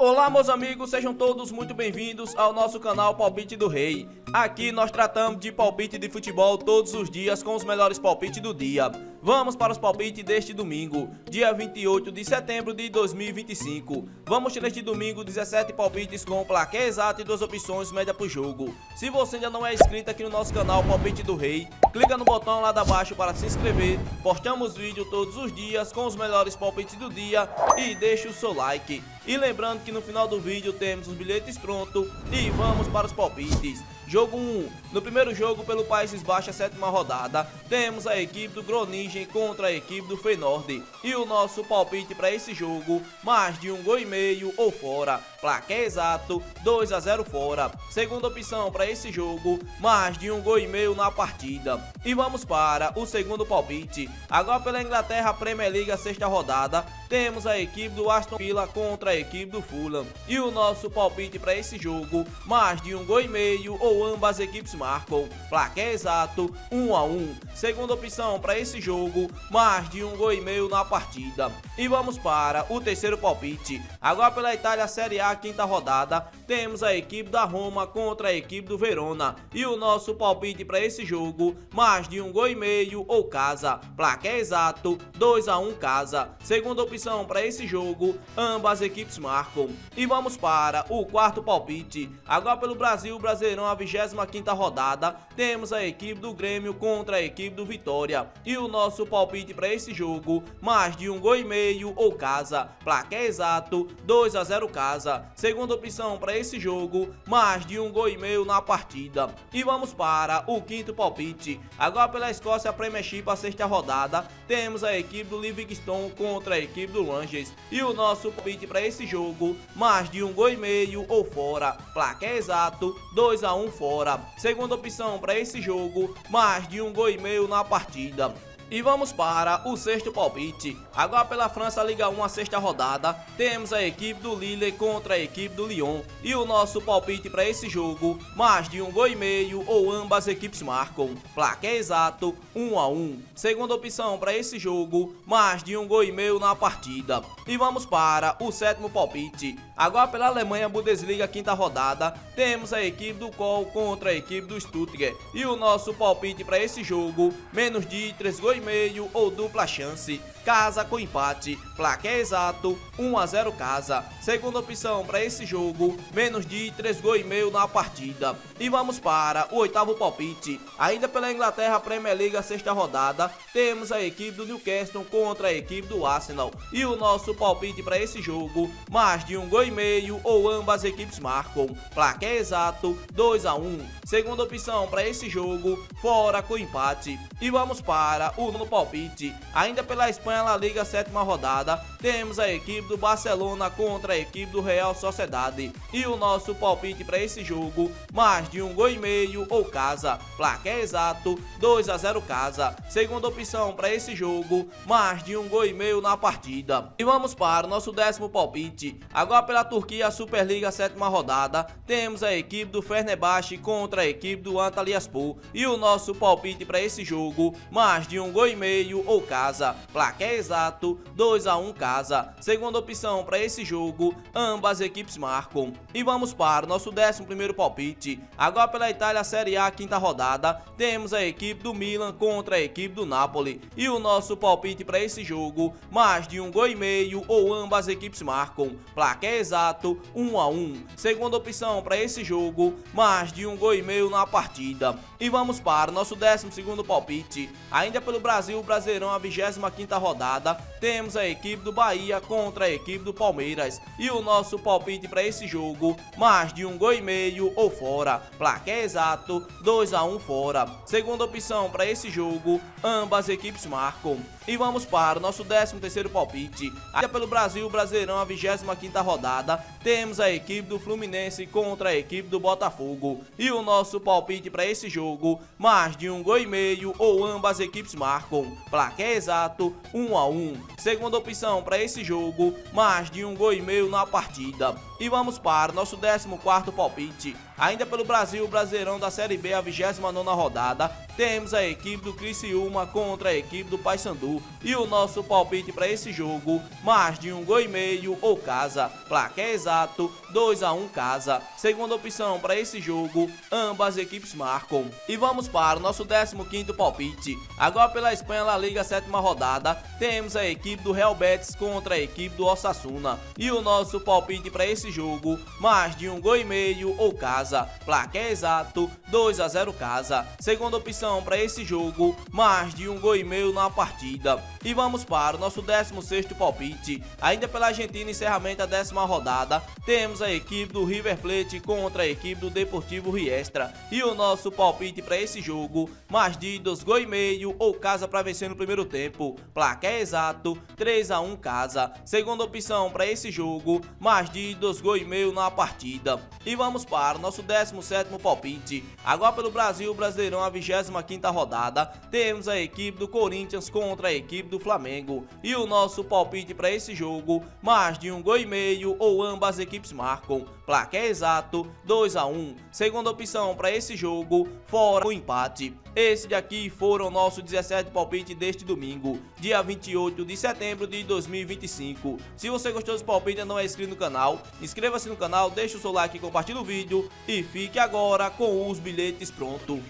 Olá, meus amigos, sejam todos muito bem-vindos ao nosso canal Palpite do Rei. Aqui nós tratamos de palpite de futebol todos os dias com os melhores palpites do dia. Vamos para os palpites deste domingo, dia 28 de setembro de 2025. Vamos ter neste domingo 17 palpites com placar exato e 2 opções média por jogo. Se você ainda não é inscrito aqui no nosso canal Palpite do Rei, clica no botão lá de baixo para se inscrever. Postamos vídeo todos os dias com os melhores palpites do dia e deixe o seu like. E lembrando que no final do vídeo temos os bilhetes prontos e vamos para os palpites. Jogo 1. No primeiro jogo pelo Países Baixos, a 7ª rodada, temos a equipe do Groningen contra a equipe do Feyenoord. E o nosso palpite para esse jogo, mais de 1,5 gols ou fora. Placar exato, 2-0 fora. Segunda opção para esse jogo, mais de 1,5 gols na partida. E vamos para o segundo palpite. Agora pela Inglaterra, Premier League, a 6ª rodada, temos a equipe do Aston Villa contra a equipe do Fulham. E o nosso palpite para esse jogo, mais de 1,5 gols ou ambas as equipes marcam. Placar exato, 1-1. Segunda opção para esse jogo, mais de 1,5 gols na partida. E vamos para o terceiro palpite. Agora pela Itália, Série A, 5ª rodada, temos a equipe da Roma contra a equipe do Verona. E o nosso palpite para esse jogo, mais de 1,5 gols ou casa. Placar exato, 2-1 casa. Segunda opção para esse jogo, ambas as equipes marcam. E vamos para o quarto palpite. Agora pelo Brasil, Brasileirão, a 25ª rodada, temos a equipe do Grêmio contra a equipe do Vitória. E o nosso palpite para esse jogo, mais de 1,5 gols ou casa. Placar exato, 2-0 casa. Segunda opção para esse jogo, mais de 1,5 gols na partida. E vamos para o quinto palpite. Agora pela Escócia, Premiership, a 6ª rodada, temos a equipe do Livingston contra a equipe do Rangers. E o nosso palpite para esse jogo, mais de 1,5 gols ou fora. Placar exato, 2-1 fora. Segunda opção para esse jogo, mais de 1,5 gols na partida. E vamos para o sexto palpite. Agora pela França, Liga 1, a 6ª rodada, temos a equipe do Lille contra a equipe do Lyon. E o nosso palpite para esse jogo, mais de 1,5 gols ou ambas as equipes marcam. Placar exato, 1-1. Segunda opção para esse jogo, mais de 1,5 gols na partida. E vamos para o sétimo palpite. Agora pela Alemanha, Bundesliga, 5ª rodada, temos a equipe do Kohl contra a equipe do Stuttgart. E o nosso palpite para esse jogo, menos de 3,5 gols ou dupla chance, casa com empate. Placar exato, 1-0 casa. Segunda opção para esse jogo, menos de 3,5 gols na partida. E vamos para o oitavo palpite. Ainda pela Inglaterra, Premier League, a 6ª rodada, temos a equipe do Newcastle contra a equipe do Arsenal. E o nosso palpite para esse jogo, mais de 1,5 gols ou ambas as equipes marcam. Placar exato, 2-1. Segunda opção para esse jogo, fora com empate. E vamos para o nono palpite. Ainda pela Espanha, La Liga, 7ª rodada, temos a equipe do Barcelona contra a equipe do Real Sociedade. E o nosso palpite para esse jogo, mais de 1,5 gols ou casa. Placar exato, 2-0 casa. Segunda opção para esse jogo, mais de 1,5 gols na partida. E vamos para o nosso décimo palpite. Agora pela Turquia, a Superliga, 7ª rodada, temos a equipe do Fenerbahçe contra a equipe do Antalyaspor. E o nosso palpite para esse jogo, mais de 1,5 gols ou casa. Placar exato, 2-1 casa. Segunda opção para esse jogo, ambas as equipes marcam. E vamos para o nosso 11º palpite. Agora pela Itália, Série A, 5ª rodada, temos a equipe do Milan contra a equipe do Napoli. E o nosso palpite para esse jogo, mais de 1,5 gols ou ambas as equipes marcam. Placar exato, 1-1. Segunda opção para esse jogo, mais de 1,5 gols na partida. E vamos para o nosso 12º palpite. Ainda pelo Brasil, Brasileirão, a 25ª rodada, temos a equipe do Bahia contra a equipe do Palmeiras. E o nosso palpite para esse jogo, mais de 1,5 gols ou fora. Placar exato, 2-1 fora. Segunda opção para esse jogo, ambas as equipes marcam. E vamos para o nosso 13º palpite. Ainda pelo Brasil, Brasileirão, a 25ª rodada, temos a equipe do Fluminense contra a equipe do Botafogo. E o nosso palpite para esse jogo, mais de 1,5 gols ou ambas as equipes marcam. marcam. Placar exato 1-1. Segunda opção para esse jogo, mais de 1,5 gols na partida. E vamos para o nosso 14º palpite. Ainda pelo Brasileirão da Série B, a 29ª rodada, temos a equipe do Criciúma contra a equipe do Paysandu. E o nosso palpite para esse jogo, mais de 1,5 gols ou casa. Placar exato 2-1 casa. Segunda opção para esse jogo, ambas as equipes marcam. E vamos para o nosso 15º palpite. Agora pela Espanha, La Liga, 7ª rodada, temos a equipe do Real Betis contra a equipe do Osasuna. E o nosso palpite para esse jogo, mais de 1,5 gols ou casa. Placar exato 2-0 casa. Segunda opção para esse jogo, mais de 1,5 gols na partida. E vamos para o nosso 16º palpite. Ainda pela Argentina, encerramento da 10ª rodada, temos a equipe do River Plate contra a equipe do Deportivo Riestra. E o nosso palpite para esse jogo, mais de 2,5 gols ou casa para vencer no primeiro tempo. Placar exato 3-1 casa. Segunda opção para esse jogo, mais de 2,5 gols na partida. E vamos para o nosso 17º palpite. Agora pelo Brasileirão, a 25ª rodada, temos a equipe do Corinthians contra a equipe do Flamengo. E o nosso palpite para esse jogo, mais de 1,5 gols ou ambas as equipes marcam. Placar exato 2-1. Segunda opção para esse jogo, fora o empate. Esse daqui foram nossos 17 palpites deste domingo, dia 28 de setembro de 2025. Se você gostou desse palpite e não é inscrito no canal, inscreva-se no canal, deixe o seu like e compartilhe o vídeo e fique agora com os bilhetes prontos.